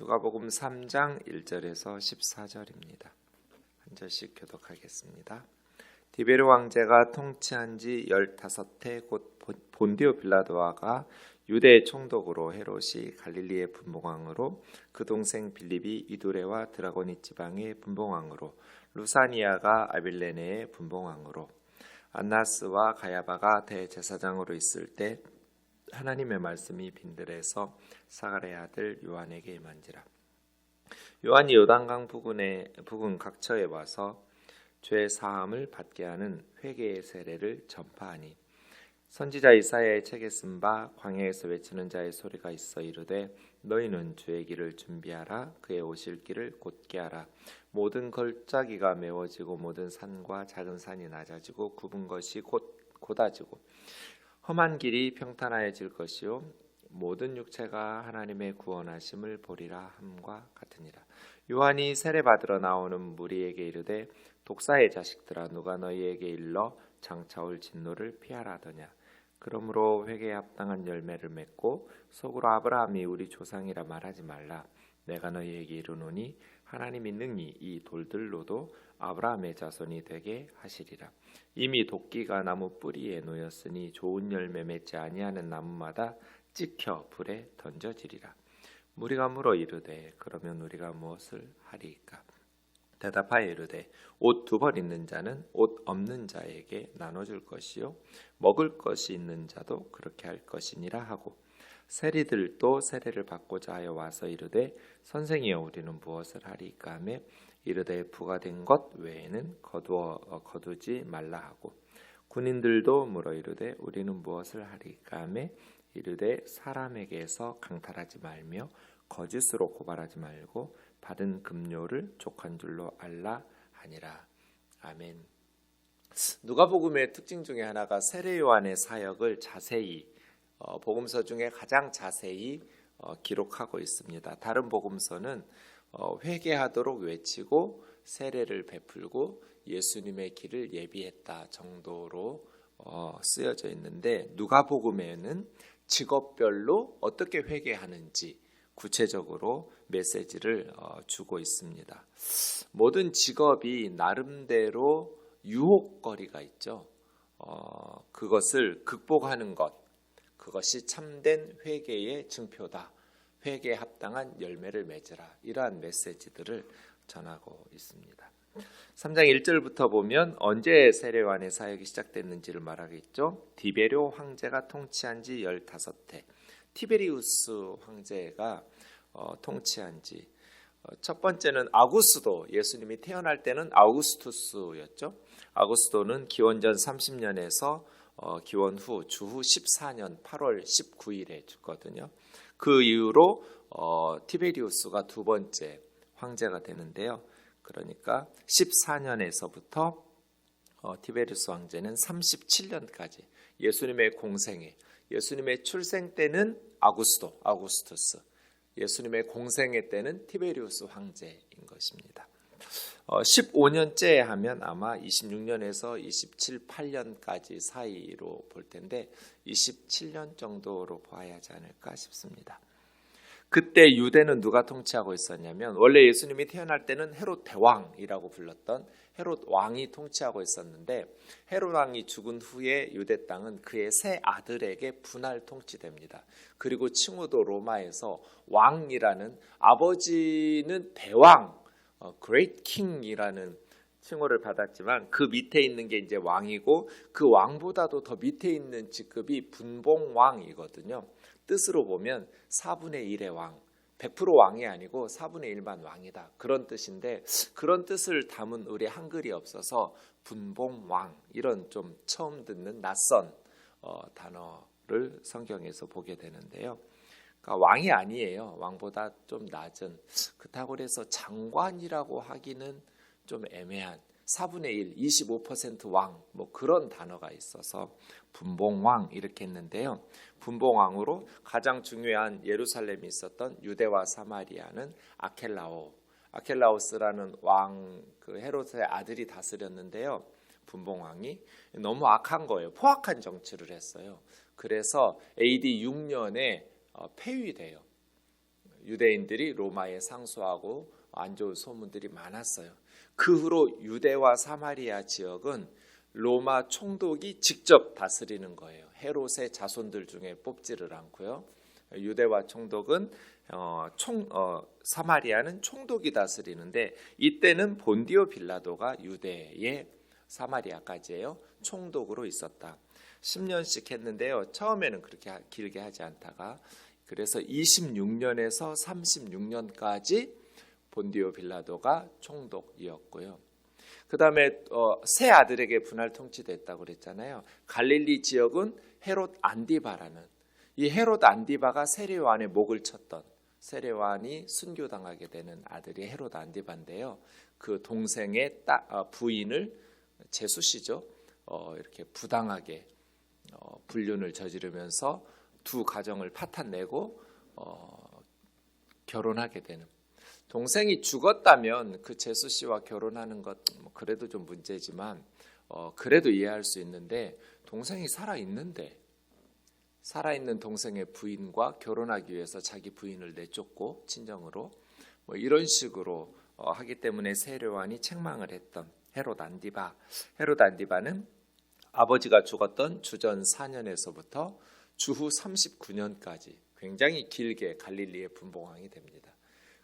누가복음 3장 1절에서 14절입니다. 한 절씩 교독하겠습니다. 디베르 왕제가 통치한 지 15해 곧 본디오 빌라도아가 유대의 총독으로 헤롯이 갈릴리의 분봉왕으로 그 동생 빌립이 이두레와 드라고니 지방의 분봉왕으로 루사니아가 아빌레네의 분봉왕으로 안나스와 가야바가 대제사장으로 있을 때 하나님의 말씀이 빈들에서 사가랴의 아들 요한에게 임한지라. 요한이 요단강 부근 각처에 와서 죄 사함을 받게 하는 회개의 세례를 전파하니 선지자 이사야의 책에 쓴 바 광야에서 외치는 자의 소리가 있어 이르되 너희는 주의 길을 준비하라. 그의 오실 길을 곧게 하라. 모든 걸짜기가 메워지고 모든 산과 작은 산이 낮아지고 굽은 것이 곧아지고 험한 길이 평탄하여질 것이요 모든 육체가 하나님의 구원하심을 보리라 함과 같으니라. 요한이 세례 받으러 나오는 무리에게 이르되 독사의 자식들아 누가 너희에게 일러 장차 올 진노를 피하라 하더냐. 그러므로 회개에 합당한 열매를 맺고 속으로 아브라함이 우리 조상이라 말하지 말라. 내가 너희에게 이르노니 하나님이 능히 이 돌들로도 아브라함의 자손이 되게 하시리라. 이미 도끼가 나무 뿌리에 놓였으니 좋은 열매 맺지 아니하는 나무마다 찍혀 불에 던져지리라. 무리가 물어 이르되 그러면 우리가 무엇을 하리이까? 대답하여 이르되 옷 2벌 있는 자는 옷 없는 자에게 나눠줄 것이요 먹을 것이 있는 자도 그렇게 할 것이니라 하고 세리들도 세례를 받고자 하여 와서 이르되 선생이여 우리는 무엇을 하리이까 하며 이르되 부과된 것 외에는 거두지 말라 하고 군인들도 물어 이르되 우리는 무엇을 하리이까 하며 이르되 사람에게서 강탈하지 말며 거짓으로 고발하지 말고 받은 급료를 족한 줄로 알라 하니라. 아멘. 누가복음의 특징 중에 하나가 세례 요한의 사역을 자세히 복음서 중에 가장 자세히 기록하고 있습니다. 다른 복음서는 회개하도록 외치고 세례를 베풀고 예수님의 길을 예비했다 정도로 쓰여져 있는데 누가복음에는 직업별로 어떻게 회개하는지 구체적으로 메시지를 주고 있습니다. 모든 직업이 나름대로 유혹거리가 있죠. 그것을 극복하는 것, 그것이 참된 회개의 증표다. 회개에 합당한 열매를 맺으라. 이러한 메시지들을 전하고 있습니다. 3장 1절부터 보면 언제 세례 요한의 사역이 시작됐는지를 말하겠죠. 디베료 황제가 통치한 지 15해. 티베리우스 황제가 통치한 지 첫 번째는 아구스도, 예수님이 태어날 때는 아우구스투스였죠. 아구스도는 기원전 30년에서 기원 후 주후 14년 8월 19일에 죽거든요. 그 이후로 티베리우스가 두 번째 황제가 되는데요. 그러니까 14년에서부터 티베리우스 황제는 37년까지 예수님의 공생애, 예수님의 출생 때는 아구스투스, 예수님의 공생애 때는 티베리우스 황제인 것입니다. 15년째 하면 아마 26년에서 27, 8년까지 사이로 볼 텐데 27년 정도로 봐야 하지 않을까 싶습니다. 그때 유대는 누가 통치하고 있었냐면 원래 예수님이 태어날 때는 헤롯 대왕이라고 불렀던 헤롯 왕이 통치하고 있었는데 헤롯 왕이 죽은 후에 유대 땅은 그의 세 아들에게 분할 통치됩니다. 그리고 칭호도 로마에서 왕이라는, 아버지는 대왕, Great King이라는 칭호를 받았지만 그 밑에 있는 게 이제 왕이고 그 왕보다도 더 밑에 있는 직급이 분봉왕이거든요. 뜻으로 보면 4분의 1의 왕, 100% 왕이 아니고 4분의 1만 왕이다. 그런 뜻인데 그런 뜻을 담은 우리 한글이 없어서 분봉왕, 이런 좀 처음 듣는 낯선 단어를 성경에서 보게 되는데요. 그러니까 왕이 아니에요. 왕보다 좀 낮은, 그렇다고 해서 장관이라고 하기는 좀 애매한 4분의 1, 25% 왕, 뭐 그런 단어가 있어서 분봉왕 이렇게 했는데요. 분봉왕으로 가장 중요한 예루살렘이 있었던 유대와 사마리아는 아켈라오스라는 왕, 그 헤롯의 아들이 다스렸는데요. 분봉왕이 너무 악한 거예요. 포악한 정치를 했어요. 그래서 AD 6년에 폐위돼요. 유대인들이 로마에 상소하고 안 좋은 소문들이 많았어요. 그 후로 유대와 사마리아 지역은 로마 총독이 직접 다스리는 거예요. 헤롯의 자손들 중에 뽑지를 않고요. 유대와 총독은 사마리아는 총독이 다스리는데 이때는 본디오 빌라도가 유대의 사마리아까지예요. 총독으로 있었다. 10년씩 했는데요. 처음에는 그렇게 길게 하지 않다가 그래서 26년에서 36년까지 본디오 빌라도가 총독이었고요. 그 다음에 세 아들에게 분할 통치됐다고 그랬잖아요. 갈릴리 지역은 헤롯 안디바라는 이 헤롯 안디바가 세례요한의 목을 쳤던 세례요한이 순교당하게 되는 아들이 헤롯 안디바인데요. 그 동생의 부인을 제수씨죠. 이렇게 부당하게 불륜을 저지르면서 두 가정을 파탄내고 결혼하게 되는 동생이 죽었다면 그 제수 씨와 결혼하는 것 그래도 좀 문제지만 그래도 이해할 수 있는데 동생이 살아있는 동생의 부인과 결혼하기 위해서 자기 부인을 내쫓고 친정으로 이런 식으로 하기 때문에 세례요한이 책망을 했던 헤롯 안디바는 아버지가 죽었던 주전 4년에서부터 주후 39년까지 굉장히 길게 갈릴리의 분봉왕이 됩니다.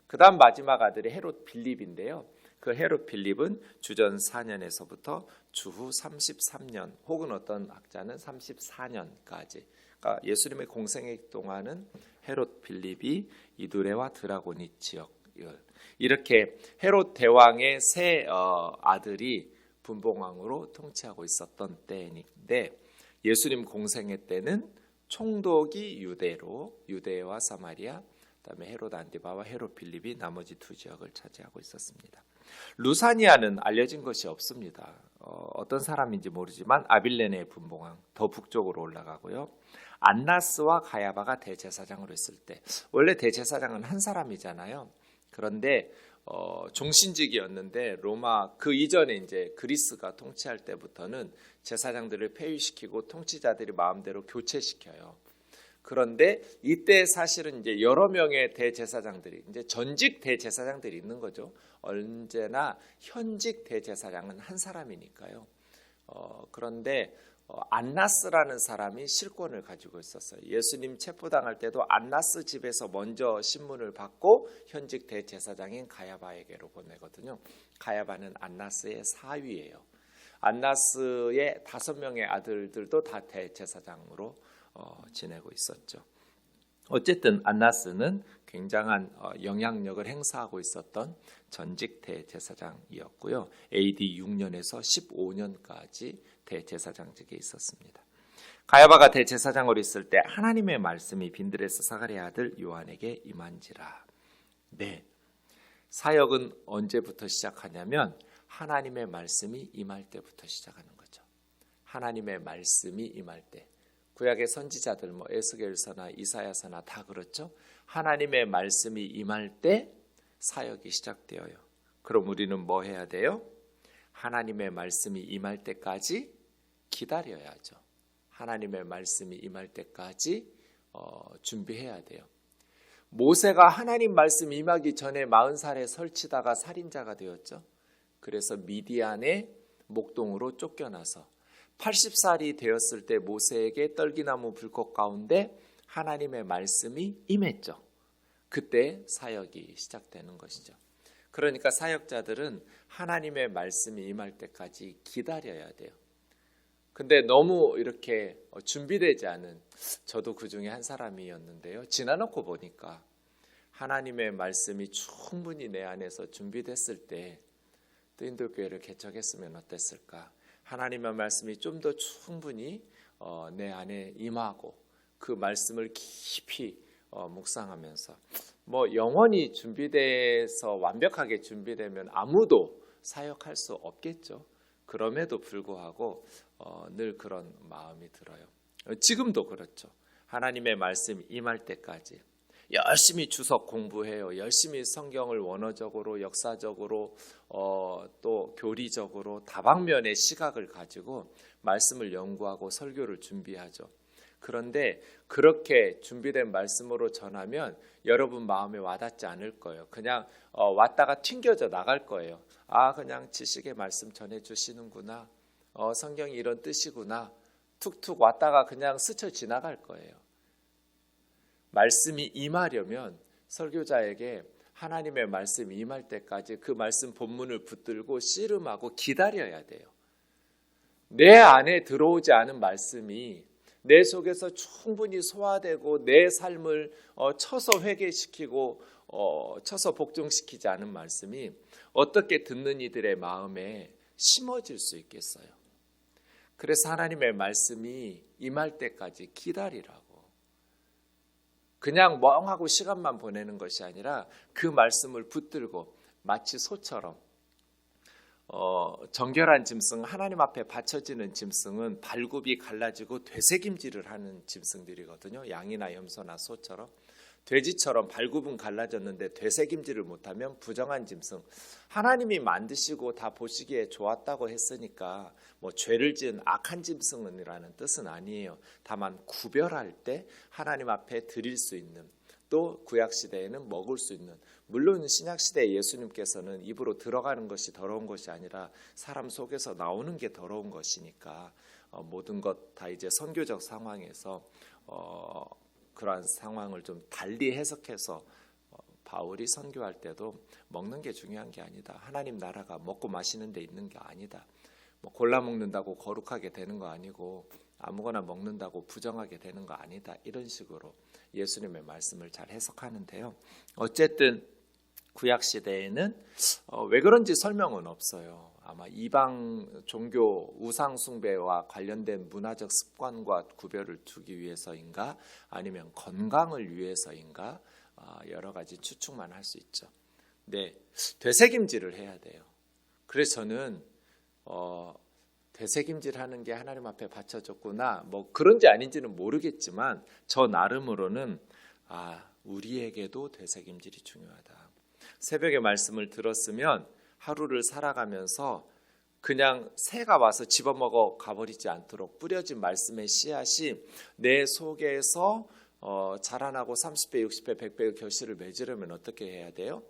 그 다음 마지막 아들이 헤롯 빌립인데요. 그 헤롯 빌립은 주전 4년에서부터 주후 33년 혹은 어떤 학자는 34년까지 그러니까 예수님의 공생애 동안은 헤롯 빌립이 이두레와 드라고니 지역 이렇게 헤롯 대왕의 세 아들이 분봉왕으로 통치하고 있었던 때인데 예수님 공생애 때는 총독이 유대와 사마리아 그다음에 헤롯 안디바와 헤롯 빌립이 나머지 두 지역을 차지하고 있었습니다. 루사니아는 알려진 것이 없습니다. 어떤 사람인지 모르지만 아빌레네의 분봉왕 더 북쪽으로 올라가고요. 안나스와 가야바가 대제사장으로 있을 때 원래 대제사장은 한 사람이잖아요. 그런데 종신직이었는데 로마 그 이전에 이제 그리스가 통치할 때부터는 제사장들을 폐위시키고 통치자들이 마음대로 교체시켜요. 그런데 이때 사실은 이제 여러 명의 대제사장들이 이제 전직 대제사장들이 있는 거죠. 언제나 현직 대제사장은 한 사람이니까요. 그런데 안나스라는 사람이 실권을 가지고 있었어요. 예수님 체포당할 때도 안나스 집에서 먼저 신문을 받고 현직 대제사장인 가야바에게로 보내거든요. 가야바는 안나스의 사위예요. 안나스의 5명의 아들들도 다 대제사장으로 지내고 있었죠. 어쨌든 안나스는 굉장한 영향력을 행사하고 있었던 전직 대제사장이었고요. AD 6년에서 15년까지 대제사장직에 있었습니다. 가야바가 대제사장으로 있을 때 하나님의 말씀이 빈드레스 사가랴의 아들 요한에게 임한지라. 네, 사역은 언제부터 시작하냐면 하나님의 말씀이 임할 때부터 시작하는 거죠. 하나님의 말씀이 임할 때. 구약의 선지자들 에스겔서나 이사야서나 다 그렇죠. 하나님의 말씀이 임할 때 사역이 시작되어요. 그럼 우리는 뭐 해야 돼요? 하나님의 말씀이 임할 때까지 기다려야죠. 하나님의 말씀이 임할 때까지 준비해야 돼요. 모세가 하나님 말씀 임하기 전에 40살에 설치다가 살인자가 되었죠. 그래서 미디안의 목동으로 쫓겨나서 80살이 되었을 때 모세에게 떨기나무 불꽃 가운데 하나님의 말씀이 임했죠. 그때 사역이 시작되는 것이죠. 그러니까 사역자들은 하나님의 말씀이 임할 때까지 기다려야 돼요. 근데 너무 이렇게 준비되지 않은 저도 그 중에 한 사람이었는데요. 지나놓고 보니까 하나님의 말씀이 충분히 내 안에서 준비됐을 때 뜨인돌교회를 개척했으면 어땠을까? 하나님의 말씀이 좀 더 충분히 내 안에 임하고 그 말씀을 깊이 묵상하면서 영원히 준비돼서 완벽하게 준비되면 아무도 사역할 수 없겠죠. 그럼에도 불구하고 늘 그런 마음이 들어요. 지금도 그렇죠. 하나님의 말씀 임할 때까지 열심히 주석 공부해요. 열심히 성경을 원어적으로 역사적으로 또 교리적으로 다방면의 시각을 가지고 말씀을 연구하고 설교를 준비하죠. 그런데 그렇게 준비된 말씀으로 전하면 여러분 마음에 와닿지 않을 거예요. 그냥 왔다가 튕겨져 나갈 거예요. 아, 그냥 지식의 말씀 전해주시는구나. 성경이 이런 뜻이구나. 툭툭 왔다가 그냥 스쳐 지나갈 거예요. 말씀이 임하려면 설교자에게 하나님의 말씀이 임할 때까지 그 말씀 본문을 붙들고 씨름하고 기다려야 돼요. 내 안에 들어오지 않은 말씀이 내 속에서 충분히 소화되고 내 삶을 쳐서 회개시키고 쳐서 복종시키지 않은 말씀이 어떻게 듣는 이들의 마음에 심어질 수 있겠어요? 그래서 하나님의 말씀이 임할 때까지 기다리라고. 그냥 멍하고 시간만 보내는 것이 아니라 그 말씀을 붙들고 마치 소처럼 정결한 짐승, 하나님 앞에 바쳐지는 짐승은 발굽이 갈라지고 되새김질을 하는 짐승들이거든요. 양이나 염소나 소처럼. 돼지처럼 발굽은 갈라졌는데 되새김질을 못하면 부정한 짐승. 하나님이 만드시고 다 보시기에 좋았다고 했으니까 뭐 죄를 지은 악한 짐승이라는 뜻은 아니에요. 다만 구별할 때 하나님 앞에 드릴 수 있는, 또 구약시대에는 먹을 수 있는, 물론 신약시대 예수님께서는 입으로 들어가는 것이 더러운 것이 아니라 사람 속에서 나오는 게 더러운 것이니까 모든 것 다 이제 선교적 상황에서 그러한 상황을 좀 달리 해석해서 바울이 선교할 때도 먹는 게 중요한 게 아니다. 하나님 나라가 먹고 마시는 데 있는 게 아니다. 뭐 골라 먹는다고 거룩하게 되는 거 아니고 아무거나 먹는다고 부정하게 되는 거 아니다. 이런 식으로 예수님의 말씀을 잘 해석하는데요. 어쨌든 구약 시대에는 왜 그런지 설명은 없어요. 아마 이방 종교 우상 숭배와 관련된 문화적 습관과 구별을 두기 위해서인가 아니면 건강을 위해서인가 여러 가지 추측만 할 수 있죠. 네, 되새김질을 해야 돼요. 그래서 저는 되새김질하는 게 하나님 앞에 바쳐졌구나. 뭐 그런지 아닌지는 모르겠지만 저 나름으로는 우리에게도 되새김질이 중요하다. 새벽에 말씀을 들었으면 하루를 살아가면서 그냥 새가 와서 집어먹어 가버리지 않도록 뿌려진 말씀의 씨앗이 내 속에서 자라나고 30배, 60배, 100배의 결실을 맺으려면 어떻게 해야 돼요?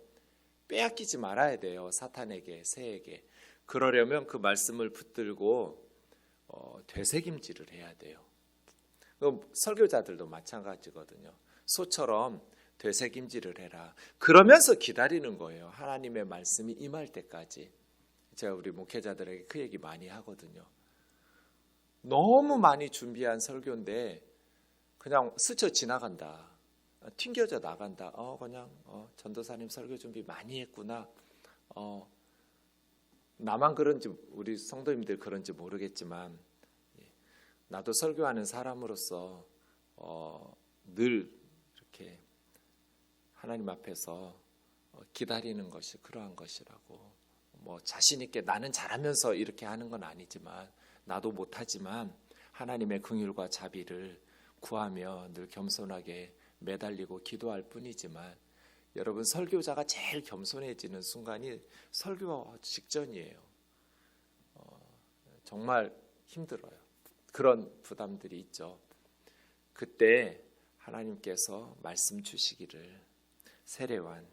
빼앗기지 말아야 돼요. 사탄에게, 새에게. 그러려면 그 말씀을 붙들고 되새김질을 해야 돼요. 설교자들도 마찬가지거든요. 소처럼 되새김질을 해라. 그러면서 기다리는 거예요. 하나님의 말씀이 임할 때까지. 제가 우리 목회자들에게 그 얘기 많이 하거든요. 너무 많이 준비한 설교인데 그냥 스쳐 지나간다. 튕겨져 나간다. 그냥 전도사님 설교 준비 많이 했구나. 나만 그런지 우리 성도님들 그런지 모르겠지만 나도 설교하는 사람으로서 늘 이렇게 하나님 앞에서 기다리는 것이 그러한 것이라고. 뭐 자신 있게 나는 잘하면서 이렇게 하는 건 아니지만 나도 못하지만 하나님의 긍휼과 자비를 구하며 늘 겸손하게 매달리고 기도할 뿐이지만 여러분 설교자가 제일 겸손해지는 순간이 설교 직전이에요. 정말 힘들어요. 그런 부담들이 있죠. 그때 하나님께서 말씀 주시기를 세례요한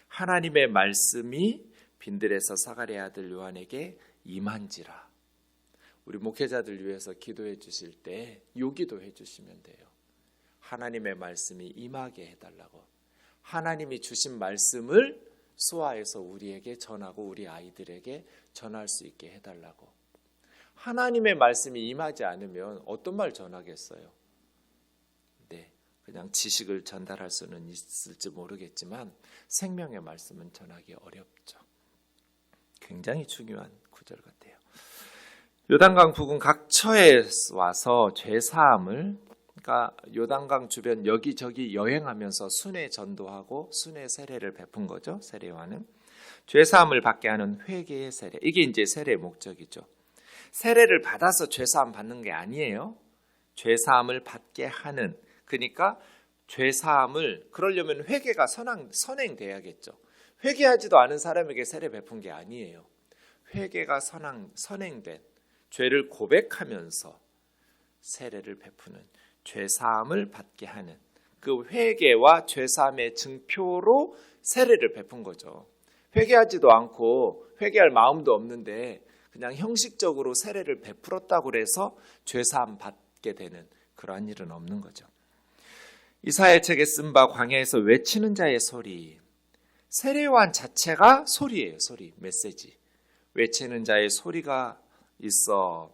하나님의 말씀이 빈들에서 사가랴의 아들 요한에게 임한지라. 우리 목회자들 위해서 기도해 주실 때 요 기도해 주시면 돼요. 하나님의 말씀이 임하게 해달라고. 하나님이 주신 말씀을 소화해서 우리에게 전하고 우리 아이들에게 전할 수 있게 해달라고. 하나님의 말씀이 임하지 않으면 어떤 말 전하겠어요? 네, 그냥 지식을 전달할 수는 있을지 모르겠지만 생명의 말씀은 전하기 어렵죠. 굉장히 중요한 구절 같아요. 요단강 부근 각처에 와서 죄사함을, 그러니까 요단강 주변 여기저기 여행하면서 순회 전도하고 순회 세례를 베푼 거죠. 세례요한은 죄사함을 받게 하는 회개의 세례. 이게 이제 세례의 목적이죠. 세례를 받아서 죄사함 받는 게 아니에요. 죄사함을 받게 하는, 그러니까 죄사함을 그러려면 회개가 선행돼야겠죠. 회개하지도 않은 사람에게 세례 베푼 게 아니에요. 회개가 선행된 죄를 고백하면서 세례를 베푸는, 죄사함을 받게 하는 그 회개와 죄사함의 증표로 세례를 베푼 거죠. 회개하지도 않고 회개할 마음도 없는데 그냥 형식적으로 세례를 베풀었다고 해서 죄사함 받게 되는 그러한 일은 없는 거죠. 이사야 책에 쓴 바 광야에서 외치는 자의 소리, 세례요한 자체가 소리예요. 소리, 메시지. 외치는 자의 소리가 있어.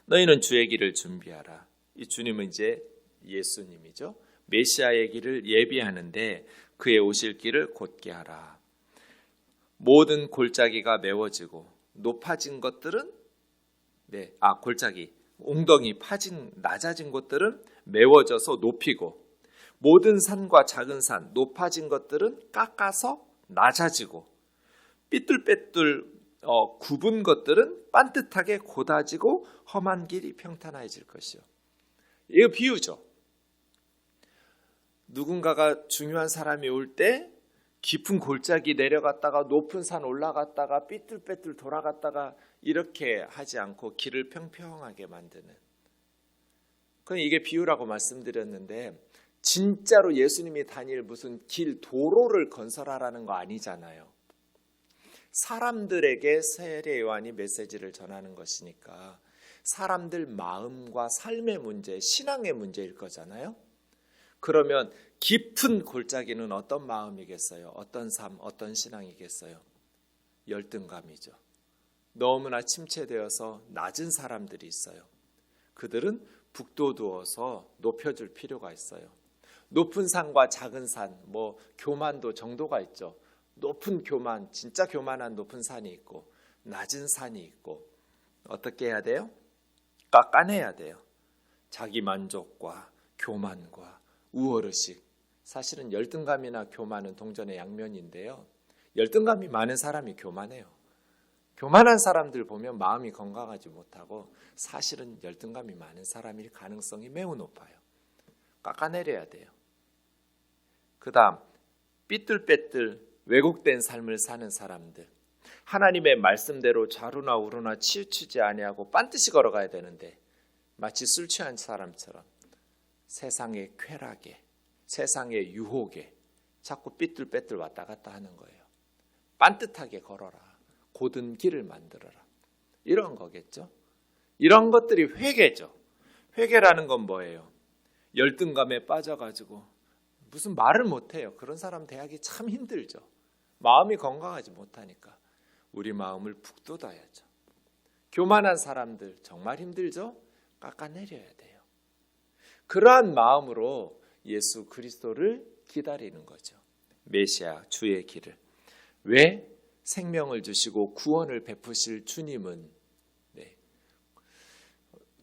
너희는 주의 길을 준비하라. 이 주님은 이제 예수님이죠. 메시아의 길을 예비하는데 그의 오실 길을 곧게 하라. 모든 골짜기가 메워지고 높아진 것들은 골짜기, 웅덩이 파진 낮아진 곳들은 메워져서 높이고, 모든 산과 작은 산 높아진 것들은 깎아서 낮아지고, 삐뚤빼뚤 굽은 것들은 반듯하게 곧아지고 험한 길이 평탄해질 것이요. 이거 비유죠. 누군가가 중요한 사람이 올 때 깊은 골짜기 내려갔다가 높은 산 올라갔다가 삐뚤빼뚤 돌아갔다가 이렇게 하지 않고 길을 평평하게 만드는, 그건 이게 비유라고 말씀드렸는데 진짜로 예수님이 다닐 무슨 길 도로를 건설하라는 거 아니잖아요. 사람들에게 세례 요한이 메시지를 전하는 것이니까 사람들 마음과 삶의 문제, 신앙의 문제일 거잖아요. 그러면 깊은 골짜기는 어떤 마음이겠어요? 어떤 삶, 어떤 신앙이겠어요? 열등감이죠. 너무나 침체되어서 낮은 사람들이 있어요. 그들은 북돋우어서 높여줄 필요가 있어요. 높은 산과 작은 산, 교만도 정도가 있죠. 높은 교만, 진짜 교만한 높은 산이 있고 낮은 산이 있고, 어떻게 해야 돼요? 깎아내야 돼요. 자기 만족과 교만과 우월의식, 사실은 열등감이나 교만은 동전의 양면인데요. 열등감이 많은 사람이 교만해요. 교만한 사람들 보면 마음이 건강하지 못하고 사실은 열등감이 많은 사람일 가능성이 매우 높아요. 깎아내려야 돼요. 그 다음, 삐뚤빼뚤 왜곡된 삶을 사는 사람들, 하나님의 말씀대로 좌로나 우로나 치우치지 아니하고 반드시 걸어가야 되는데 마치 술 취한 사람처럼 세상의 쾌락에, 세상의 유혹에 자꾸 삐뚤빼뚤 왔다 갔다 하는 거예요. 반듯하게 걸어라, 곧은 길을 만들어라, 이런 거겠죠. 이런 것들이 회개죠. 회개라는 건 뭐예요? 열등감에 빠져가지고 무슨 말을 못해요. 그런 사람 대하기 참 힘들죠. 마음이 건강하지 못하니까 우리 마음을 북돋아야죠. 교만한 사람들 정말 힘들죠. 깎아내려야 돼요. 그러한 마음으로 예수 그리스도를 기다리는 거죠. 메시아, 주의 길을. 왜? 생명을 주시고 구원을 베푸실 주님은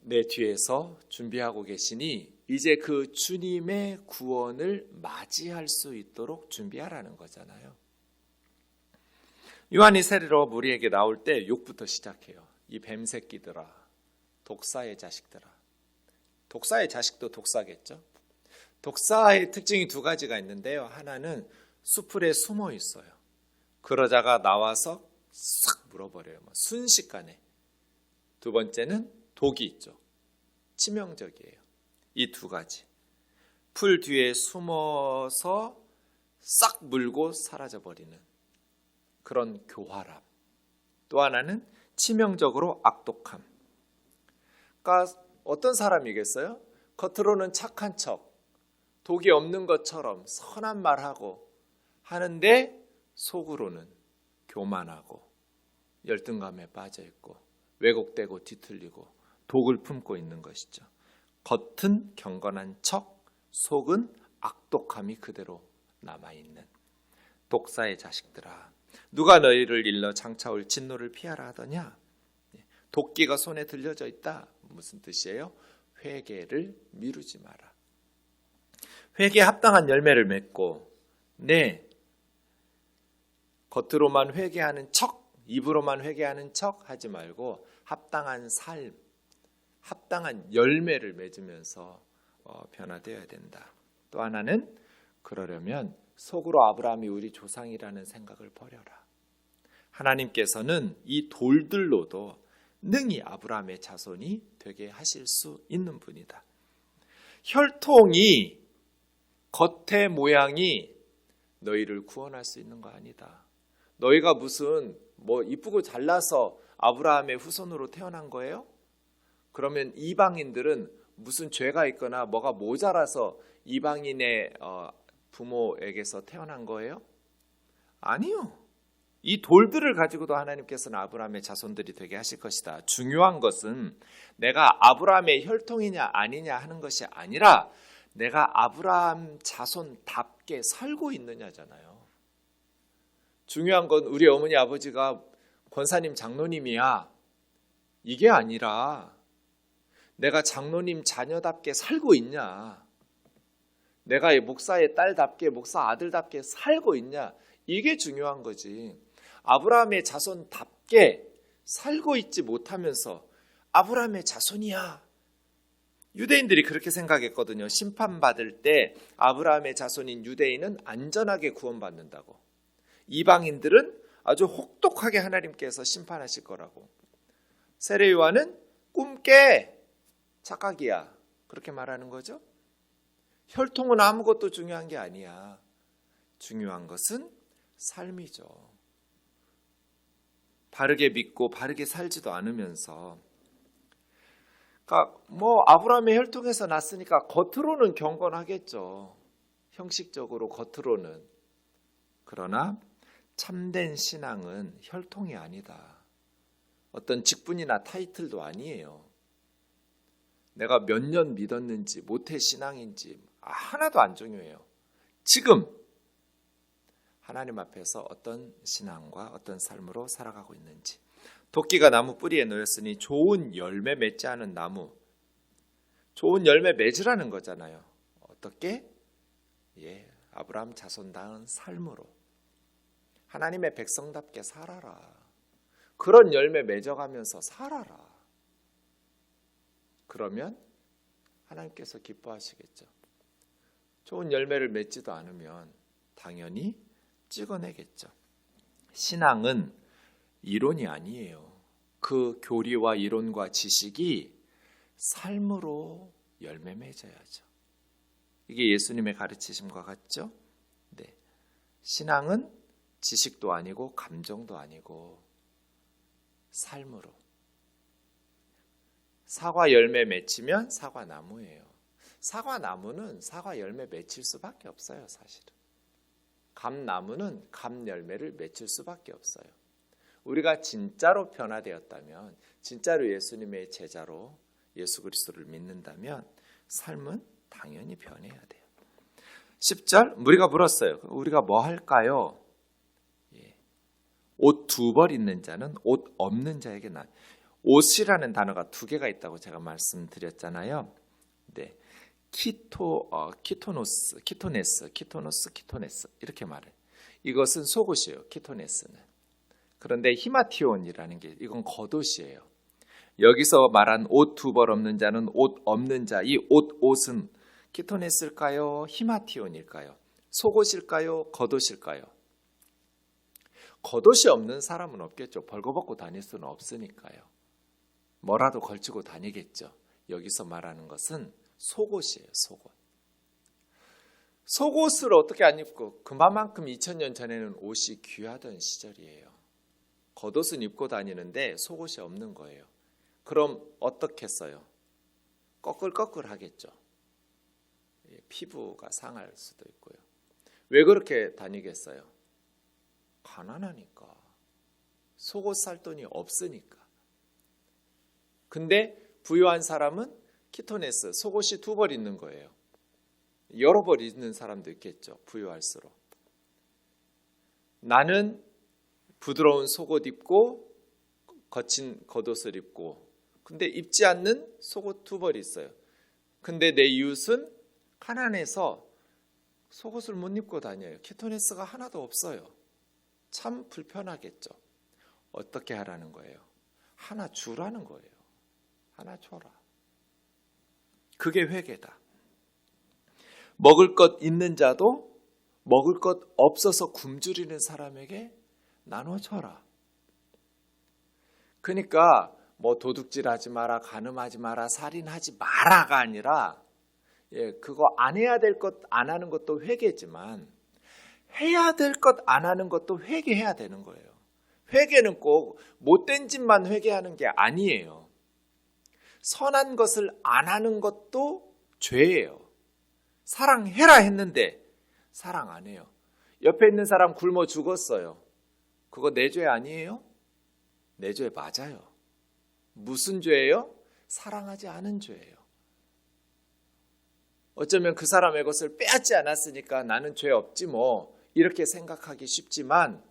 내 뒤에서 준비하고 계시니 이제 그 주님의 구원을 맞이할 수 있도록 준비하라는 거잖아요. 요한이 세례로 우리에게 나올 때 욕부터 시작해요. 이 뱀새끼들아, 독사의 자식들아. 독사의 자식도 독사겠죠. 독사의 특징이 두 가지가 있는데요. 하나는 수풀에 숨어 있어요. 그러다가 나와서 싹 물어버려요. 순식간에. 두 번째는 독이 있죠. 치명적이에요. 이 두 가지. 풀 뒤에 숨어서 싹 물고 사라져버리는 그런 교활함. 또 하나는 치명적으로 악독함. 그러니까 어떤 사람이겠어요? 겉으로는 착한 척, 독이 없는 것처럼 선한 말하고 하는데 속으로는 교만하고 열등감에 빠져있고 왜곡되고 뒤틀리고 독을 품고 있는 것이죠. 겉은 경건한 척, 속은 악독함이 그대로 남아있는 독사의 자식들아, 누가 너희를 일러 장차올 진노를 피하라 하더냐? 도끼가 손에 들려져 있다. 무슨 뜻이에요? 회개를 미루지 마라. 회개에 합당한 열매를 맺고 겉으로만 회개하는 척, 입으로만 회개하는 척 하지 말고 합당한 삶, 합당한 열매를 맺으면서 변화되어야 된다. 또 하나는 그러려면 속으로 아브라함이 우리 조상이라는 생각을 버려라. 하나님께서는 이 돌들로도 능히 아브라함의 자손이 되게 하실 수 있는 분이다. 혈통이, 겉의 모양이 너희를 구원할 수 있는 거 아니다. 너희가 무슨 이쁘고 잘나서 아브라함의 후손으로 태어난 거예요? 그러면 이방인들은 무슨 죄가 있거나 뭐가 모자라서 이방인의 부모에게서 태어난 거예요? 아니요. 이 돌들을 가지고도 하나님께서는 아브라함의 자손들이 되게 하실 것이다. 중요한 것은 내가 아브라함의 혈통이냐 아니냐 하는 것이 아니라 내가 아브라함 자손답게 살고 있느냐잖아요. 중요한 건 우리 어머니 아버지가 권사님 장로님이야, 이게 아니라 내가 장로님 자녀답게 살고 있냐, 내가 목사의 딸답게 목사 아들답게 살고 있냐, 이게 중요한 거지. 아브라함의 자손답게 살고 있지 못하면서 아브라함의 자손이야. 유대인들이 그렇게 생각했거든요. 심판받을 때 아브라함의 자손인 유대인은 안전하게 구원받는다고. 이방인들은 아주 혹독하게 하나님께서 심판하실 거라고. 세례 요한은 꿈깨, 착각이야, 그렇게 말하는 거죠. 혈통은 아무것도 중요한 게 아니야. 중요한 것은 삶이죠. 바르게 믿고 바르게 살지도 않으면서, 그러니까 아브라함의 혈통에서 났으니까 겉으로는 경건하겠죠. 형식적으로 겉으로는. 그러나 참된 신앙은 혈통이 아니다. 어떤 직분이나 타이틀도 아니에요. 내가 몇 년 믿었는지 모태 신앙인지 하나도 안 중요해요. 지금 하나님 앞에서 어떤 신앙과 어떤 삶으로 살아가고 있는지. 도끼가 나무 뿌리에 놓였으니 좋은 열매 맺지 않은 나무, 좋은 열매 맺으라는 거잖아요. 어떻게? 아브라함 자손다운 삶으로 하나님의 백성답게 살아라. 그런 열매 맺어가면서 살아라. 그러면 하나님께서 기뻐하시겠죠. 좋은 열매를 맺지도 않으면 당연히 찍어내겠죠. 신앙은 이론이 아니에요. 그 교리와 이론과 지식이 삶으로 열매 맺어야죠. 이게 예수님의 가르치심과 같죠? 네. 신앙은 지식도 아니고 감정도 아니고 삶으로. 사과 열매 맺히면 사과나무예요. 사과나무는 사과 열매 맺힐 수밖에 없어요, 사실은. 감나무는 감 열매를 맺힐 수밖에 없어요. 우리가 진짜로 변화되었다면, 진짜로 예수님의 제자로 예수 그리스도를 믿는다면 삶은 당연히 변해야 돼요. 10절 무리가 물었어요. 우리가 뭐 할까요? 옷 2벌 있는 자는 옷 없는 자에게 나. 옷이라는 단어가 2개가 있다고 제가 말씀드렸잖아요. 네, 키토네스 이렇게 말해요. 이것은 속옷이에요. 키토네스는. 그런데 히마티온이라는 게 이건 겉옷이에요. 여기서 말한 옷 2벌 없는 자는 옷 없는 자, 이 옷은 키토네스일까요? 히마티온일까요? 속옷일까요? 겉옷일까요? 겉옷이 없는 사람은 없겠죠. 벌거벗고 다닐 수는 없으니까요. 뭐라도 걸치고 다니겠죠. 여기서 말하는 것은 속옷이에요. 속옷. 속옷을 어떻게 안 입고, 그만큼 2000년 전에는 옷이 귀하던 시절이에요. 겉옷은 입고 다니는데 속옷이 없는 거예요. 그럼 어떻게 써요? 꺼끌꺼끌 하겠죠. 피부가 상할 수도 있고요. 왜 그렇게 다니겠어요? 가난하니까. 속옷 살 돈이 없으니까. 근데 부유한 사람은 키토네스, 속옷이 2벌 있는 거예요. 여러 벌 있는 사람도 있겠죠. 부유할수록. 나는 부드러운 속옷 입고 거친 겉옷을 입고, 근데 입지 않는 속옷 2벌이 있어요. 근데 내 이웃은 가난해서 속옷을 못 입고 다녀요. 키토네스가 하나도 없어요. 참 불편하겠죠. 어떻게 하라는 거예요? 하나 주라는 거예요. 하나 줘라. 그게 회개다. 먹을 것 있는 자도 먹을 것 없어서 굶주리는 사람에게 나눠줘라. 그러니까 뭐 도둑질하지 마라, 간음하지 마라, 살인하지 마라가 아니라 그거 안 해야 될 것 안 하는 것도 회개지만 해야 될 것 안 하는 것도 회개해야 되는 거예요. 회개는 꼭 못된 짓만 회개하는 게 아니에요. 선한 것을 안 하는 것도 죄예요. 사랑해라 했는데 사랑 안 해요. 옆에 있는 사람 굶어 죽었어요. 그거 내 죄 아니에요? 내 죄 맞아요. 무슨 죄예요? 사랑하지 않은 죄예요. 어쩌면 그 사람의 것을 빼앗지 않았으니까 나는 죄 없지 뭐 이렇게 생각하기 쉽지만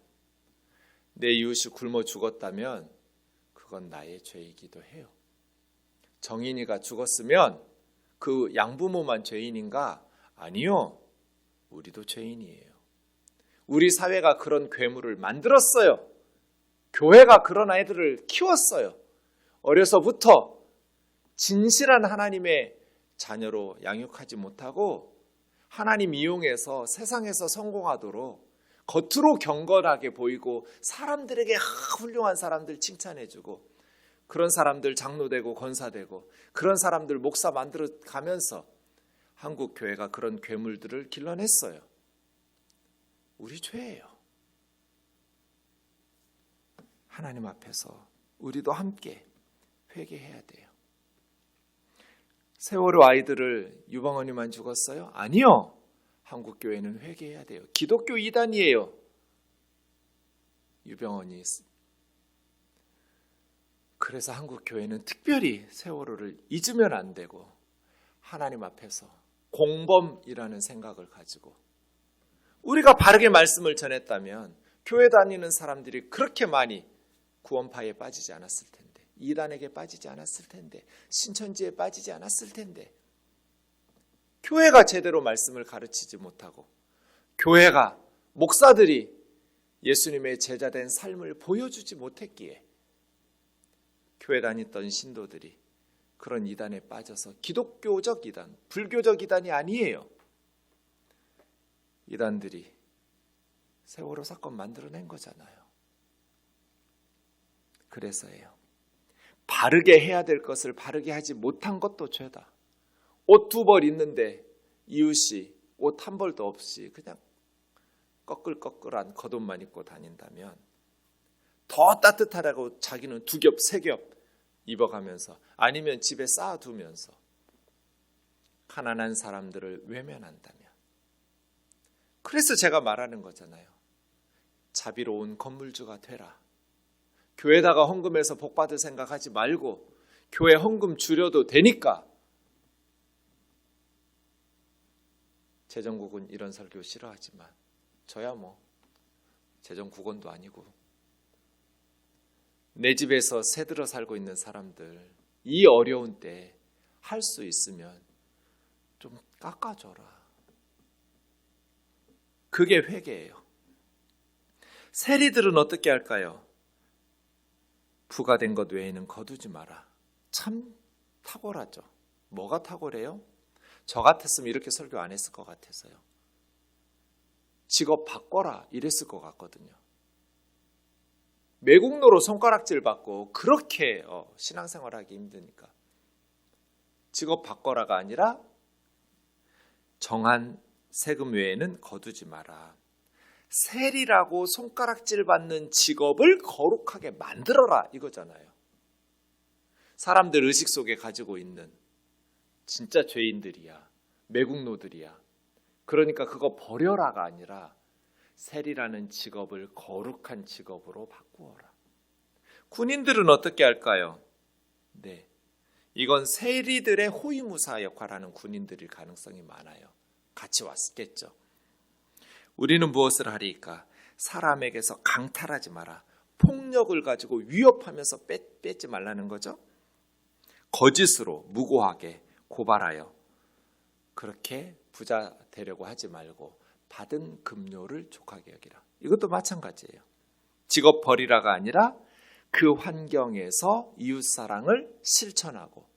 내 이웃이 굶어 죽었다면 그건 나의 죄이기도 해요. 정인이가 죽었으면 그 양부모만 죄인인가? 아니요. 우리도 죄인이에요. 우리 사회가 그런 괴물을 만들었어요. 교회가 그런 아이들을 키웠어요. 어려서부터 진실한 하나님의 자녀로 양육하지 못하고 하나님 이용해서 세상에서 성공하도록 겉으로 경건하게 보이고 사람들에게 훌륭한 사람들 칭찬해주고 그런 사람들 장로되고 권사되고 그런 사람들 목사 만들어 가면서 한국 교회가 그런 괴물들을 길러냈어요. 우리 죄예요. 하나님 앞에서 우리도 함께 회개해야 돼요. 세월호 아이들을 유방언니만 죽었어요? 아니요. 한국 교회는 회개해야 돼요. 기독교 이단이에요. 유병언이. 그래서 한국 교회는 특별히 세월호를 잊으면 안 되고 하나님 앞에서 공범이라는 생각을 가지고 우리가 바르게 말씀을 전했다면 교회 다니는 사람들이 그렇게 많이 구원파에 빠지지 않았을 텐데, 이단에게 빠지지 않았을 텐데, 신천지에 빠지지 않았을 텐데, 교회가 제대로 말씀을 가르치지 못하고 교회가 목사들이 예수님의 제자된 삶을 보여주지 못했기에 교회 다녔던 신도들이 그런 이단에 빠져서 기독교적 이단, 불교적 이단이 아니에요. 이단들이 세월호 사건 만들어낸 거잖아요. 그래서예요. 바르게 해야 될 것을 바르게 하지 못한 것도 죄다. 옷 2벌 입는데 이웃이 옷 1벌도 없이 그냥 꺼끌꺼끌한 겉옷만 입고 다닌다면 더 따뜻하다고 자기는 2겹, 3겹 입어가면서 아니면 집에 쌓아두면서 가난한 사람들을 외면한다면 그래서 제가 말하는 거잖아요. 자비로운 건물주가 되라. 교회에다가 헌금해서 복받을 생각하지 말고 교회 헌금 줄여도 되니까. 재정국은 이런 설교 싫어하지만 저야 뭐 재정국원도 아니고 내 집에서 새들어 살고 있는 사람들 이 어려운 때 할 수 있으면 좀 깎아줘라. 그게 회개예요. 세리들은 어떻게 할까요? 부가된 것 외에는 거두지 마라. 참 탁월하죠. 뭐가 탁월해요? 저 같았으면 이렇게 설교 안 했을 것 같아서요. 직업 바꿔라 이랬을 것 같거든요. 매국노로 손가락질 받고 그렇게 신앙생활하기 힘드니까 직업 바꿔라가 아니라 정한 세금 외에는 거두지 마라. 세리라고 손가락질 받는 직업을 거룩하게 만들어라 이거잖아요. 사람들 의식 속에 가지고 있는 진짜 죄인들이야. 매국노들이야. 그러니까 그거 버려라가 아니라 세리라는 직업을 거룩한 직업으로 바꾸어라. 군인들은 어떻게 할까요? 네, 이건 세리들의 호위무사 역할하는 군인들일 가능성이 많아요. 같이 왔겠죠. 우리는 무엇을 하리까? 사람에게서 강탈하지 마라. 폭력을 가지고 위협하면서 뺏지 말라는 거죠. 거짓으로 무고하게 고발하여 그렇게 부자 되려고 하지 말고 받은 급료를 족하게 여기라. 이것도 마찬가지예요. 직업 버리라가 아니라 그 환경에서 이웃사랑을 실천하고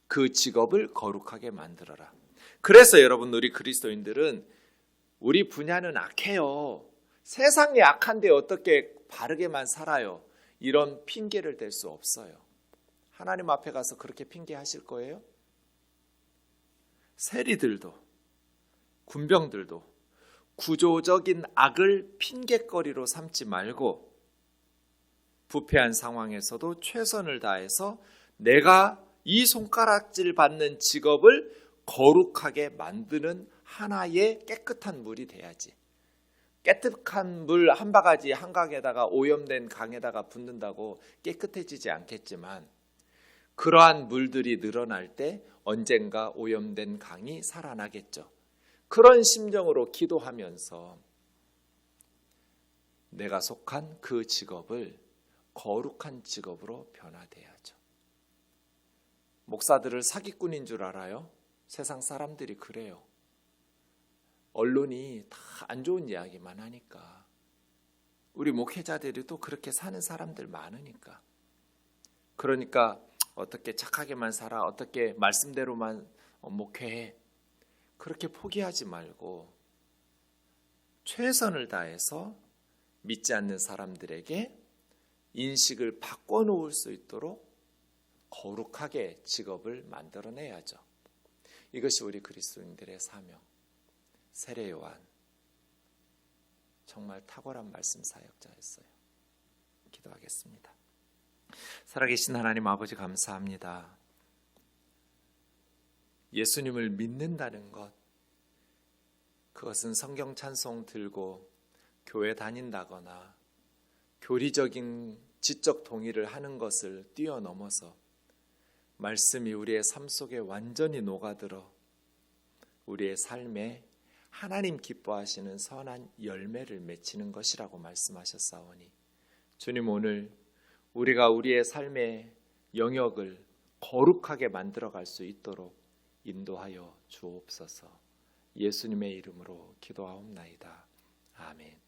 그 직업을 거룩하게 만들어라. 그래서 여러분 우리 그리스도인들은 우리 분야는 악해요. 세상이 악한데 어떻게 바르게만 살아요. 이런 핑계를 댈 수 없어요. 하나님 앞에 가서 그렇게 핑계하실 거예요? 세리들도 군병들도 구조적인 악을 핑계거리로 삼지 말고 부패한 상황에서도 최선을 다해서 내가 이 손가락질 받는 직업을 거룩하게 만드는 하나의 깨끗한 물이 돼야지. 깨끗한 물 한 바가지 한강에다가 오염된 강에다가 붓는다고 깨끗해지지 않겠지만 그러한 물들이 늘어날 때 언젠가 오염된 강이 살아나겠죠. 그런 심정으로 기도하면서 내가 속한 그 직업을 거룩한 직업으로 변화돼야죠. 목사들을 사기꾼인 줄 알아요? 세상 사람들이 그래요. 언론이 다 안 좋은 이야기만 하니까. 우리 목회자들이 또 그렇게 사는 사람들 많으니까. 그러니까 어떻게 착하게만 살아, 어떻게 말씀대로만 목회해. 그렇게 포기하지 말고 최선을 다해서 믿지 않는 사람들에게 인식을 바꿔놓을 수 있도록 거룩하게 직업을 만들어내야죠. 이것이 우리 그리스도인들의 사명. 세례 요한 정말 탁월한 말씀 사역자였어요. 기도하겠습니다. 살아계신 하나님 아버지 감사합니다. 예수님을 믿는다는 것, 그것은 성경 찬송 들고 교회 다닌다거나 교리적인 지적 동의를 하는 것을 뛰어넘어서 말씀이 우리의 삶 속에 완전히 녹아들어 우리의 삶에 하나님 기뻐하시는 선한 열매를 맺히는 것이라고 말씀하셨사오니 주님, 오늘 우리가 우리의 삶의 영역을 거룩하게 만들어갈 수 있도록 인도하여 주옵소서. 예수님의 이름으로 기도하옵나이다. 아멘.